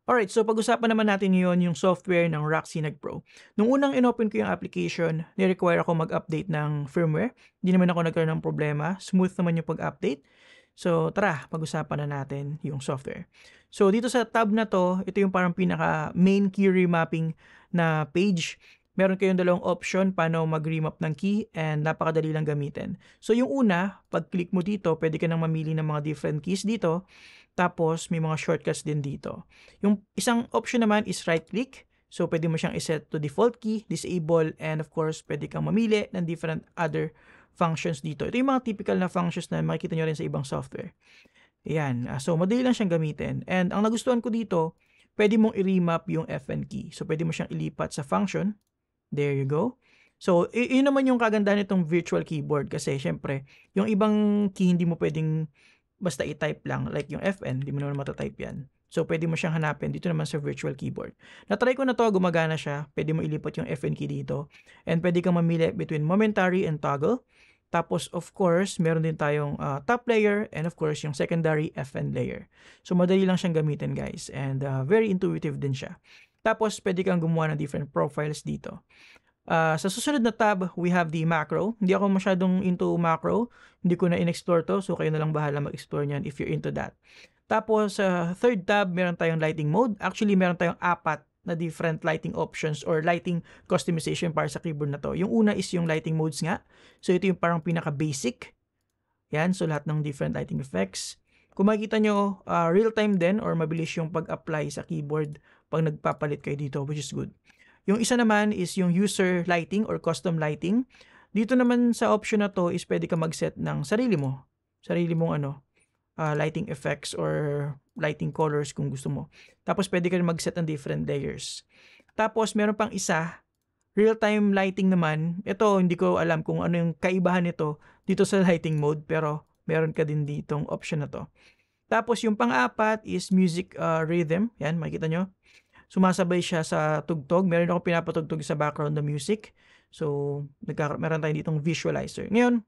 Alright, so pag-usapan naman natin ngayon yung software ng Roxinag Pro. Nung unang inopen ko yung application, ni-require ako mag-update ng firmware. Hindi naman ako nagkaroon ng problema. Smooth naman yung pag-update. So tara, pag-usapan na natin yung software. So dito sa tab na to, ito yung parang pinaka main key remapping na page. Meron kayong dalawang option paano mag-remap ng key and napakadali lang gamitin. So yung una, pag-click mo dito, pwede ka nang mamili ng mga different keys dito. Tapos may mga shortcuts din dito. Yung isang option naman is right-click. So pwede mo siyang iset to default key, disable, and of course, pwede kang mamili ng different other functions dito. Ito yung mga typical na functions na makikita nyo rin sa ibang software. Ayan. So madali lang siyang gamitin. And ang nagustuhan ko dito, pwede mong i-remap yung FN key. So pwede mo siyang ilipat sa function. There you go. So yun naman yung kagandahan nitong virtual keyboard kasi syempre, yung ibang key hindi mo pwedeng basta i-type lang, like yung FN, hindi mo naman matatype yan. So, pwede mo siyang hanapin dito naman sa virtual keyboard. Na-try ko na to, gumagana siya. Pwede mo ilipat yung FN key dito. And pwede kang mamili between momentary and toggle. Tapos, of course, meron din tayong top layer and of course, yung secondary FN layer. So, madali lang siyang gamitin, guys. And very intuitive din siya. Tapos, pwede kang gumawa ng different profiles dito. Sa susunod na tab, we have the macro. Hindi ako masyadong into macro. Hindi ko na in-explore to. So, kayo na lang bahala mag-explore niyan if you're into that. Tapos, sa third tab, meron tayong lighting mode. Actually, meron tayong 4 na different lighting options or lighting customization para sa keyboard na to. Yung una is yung lighting modes nga. So, ito yung parang pinaka-basic. Yan. So, lahat ng different lighting effects. Kung makikita nyo, real-time din or mabilis yung pag-apply sa keyboard pag nagpapalit kayo dito, which is good. Yung isa naman is yung user lighting or custom lighting. Dito naman sa option na to is pwede ka mag-set ng sarili mong lighting effects or lighting colors kung gusto mo. Tapos pwede ka rin mag-set ng different layers. Tapos meron pang isa, real-time lighting naman. Ito, hindi ko alam kung ano yung kaibahan nito dito sa lighting mode, pero meron ka din ditong option na to. Tapos yung pang-apat is music rhythm. Yan, makikita nyo. Sumasabay siya sa tugtog. Meron ako pinapatugtog sa background na music. So, meron tayo ditong visualizer. Ngayon,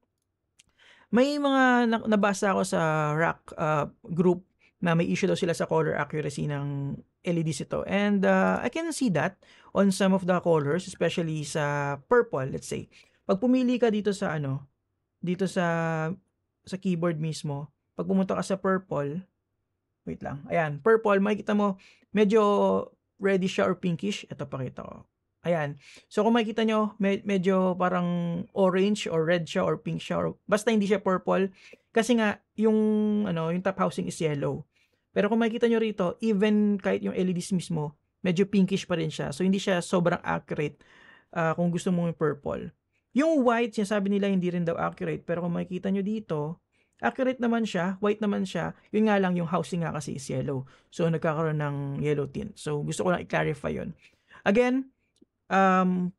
may mga nabasa ako sa RAC group na may issue daw sila sa color accuracy ng LEDs ito. And I can see that on some of the colors, especially sa purple, let's say. Pag pumili ka dito sa dito sa keyboard mismo, pag pumunta ka sa purple, wait lang. Ayan, purple, makikita mo medyo reddish siya or pinkish. Ito, pakita ko. Ayan. So, kung makikita nyo, medyo parang orange or red siya or pink siya. Or, basta hindi siya purple. Kasi nga, yung top housing is yellow. Pero kung makikita nyo rito, even kahit yung LEDs mismo, medyo pinkish pa rin siya. So, hindi siya sobrang accurate kung gusto mo yung purple. Yung white, sinasabi nila hindi rin daw accurate. Pero kung makikita nyo dito, accurate naman siya, white naman siya. Yun nga lang, yung housing nga kasi is yellow. So, nagkakaroon ng yellow tint. So, gusto ko lang i-clarify yun. Again,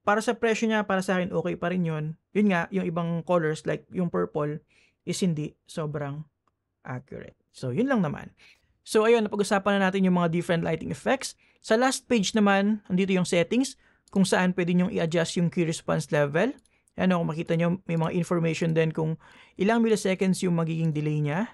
para sa presyo niya, para sa akin, okay pa rin yun. Yun nga, yung ibang colors, like yung purple, is hindi sobrang accurate. So, yun lang naman. So, ayun, napag-usapan na natin yung mga different lighting effects. Sa last page naman, andito yung settings, kung saan pwede nyong i-adjust yung key response level. Kung makita nyo, may mga information din kung ilang milliseconds yung magiging delay niya.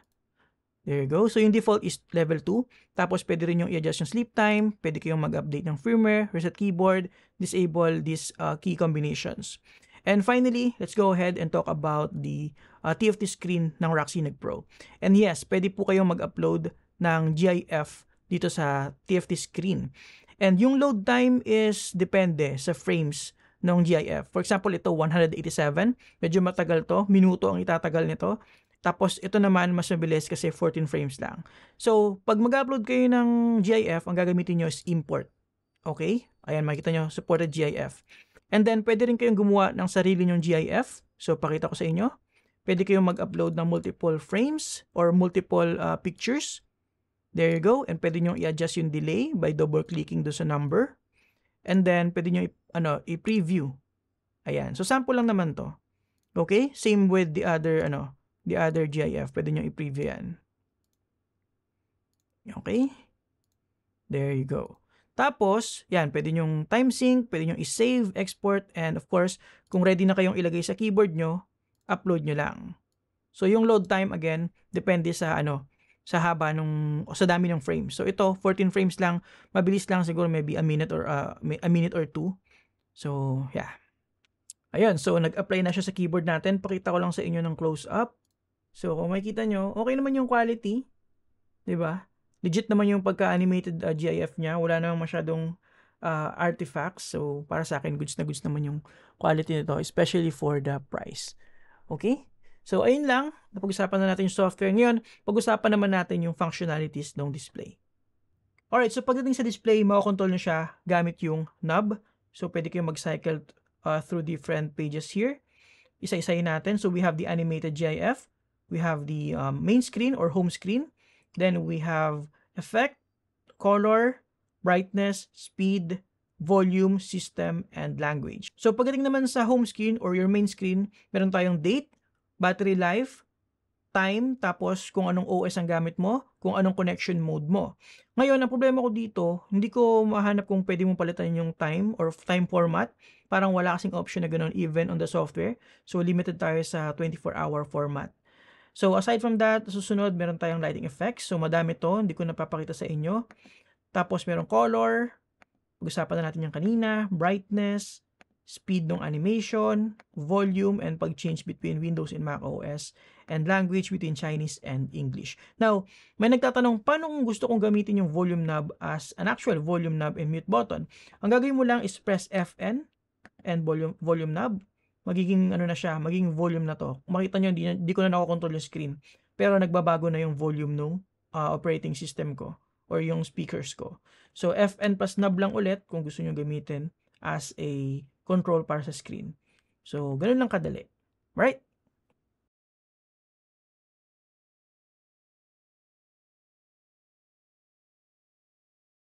There you go. So, yung default is level 2. Tapos, pwede rin yung i-adjust yung sleep time. Pwede kayong mag-update ng firmware, reset keyboard, disable these key combinations. And finally, let's go ahead and talk about the TFT screen ng Roxinag Pro. And yes, pwede po kayong mag-upload ng GIF dito sa TFT screen. And yung load time is depende sa frames ng GIF. For example, ito 187. Medyo matagal to. Minuto ang itatagal nito. Tapos, ito naman mas mabilis kasi 14 frames lang. So, pag mag-upload kayo ng GIF, ang gagamitin nyo is import. Okay? Ayan, makikita nyo, supported GIF. And then, pwede rin kayong gumawa ng sarili nyong GIF. So, pakita ko sa inyo. Pwede kayong mag-upload ng multiple frames or multiple pictures. There you go. And pwede nyo i-adjust yung delay by double-clicking do sa number. And then, pwede nyo i-preview. Ayan. So, sample lang naman to. Okay? Same with the other GIF. Pwede nyo i-preview yan. Okay? There you go. Tapos, yan, pwede nyong time sync, pwede nyong i-save, export, and of course, kung ready na kayong ilagay sa keyboard nyo, upload nyo lang. So, yung load time, again, depende sa sa haba o sa dami ng frames. So ito, 14 frames lang, mabilis lang, siguro maybe a minute or two. So yeah. Ayun, so nag-apply na siya sa keyboard natin. Pakita ko lang sa inyo ng close up. So kung makikita nyo, okay naman yung quality, 'di ba? Legit naman yung pagka-animated GIF niya, wala namang masyadong artifacts. So para sa akin, goods na goods naman yung quality nito, especially for the price. Okay? So, ayun lang. Napag-usapan na natin yung software. Ngayon, pag-usapan naman natin yung functionalities ng display. Alright, so pagdating sa display, makakontrol nyo siya gamit yung knob. So, pwede kayong mag-cycle through different pages here. Isa-isayin natin. So, we have the animated GIF. We have the main screen or home screen. Then, we have effect, color, brightness, speed, volume, system, and language. So, pagdating naman sa home screen or your main screen, meron tayong date, battery life, time, tapos kung anong OS ang gamit mo, kung anong connection mode mo. Ngayon, ang problema ko dito, hindi ko mahanap kung pwede mong palitan yung time or time format. Parang wala kasing option na ganun even on the software. So, limited tayo sa 24-hour format. So, aside from that, susunod, meron tayong lighting effects. So, madami to, hindi ko napapakita sa inyo. Tapos, merong color, pag-usapan na natin yung kanina, brightness, speed ng animation, volume, and pag-change between Windows and Mac OS, and language between Chinese and English. Now, may nagtatanong, paano kung gusto kong gamitin yung volume knob as an actual volume knob and mute button? Ang gagawin mo lang is press Fn and volume knob. Magiging ano na siya, magiging volume na to. Makita nyo, hindi ko na nakokontrol yung screen. Pero nagbabago na yung volume ng operating system ko or yung speakers ko. So, Fn plus knob lang ulit kung gusto nyo gamitin as a control para sa screen. So, ganun lang kadali. Right?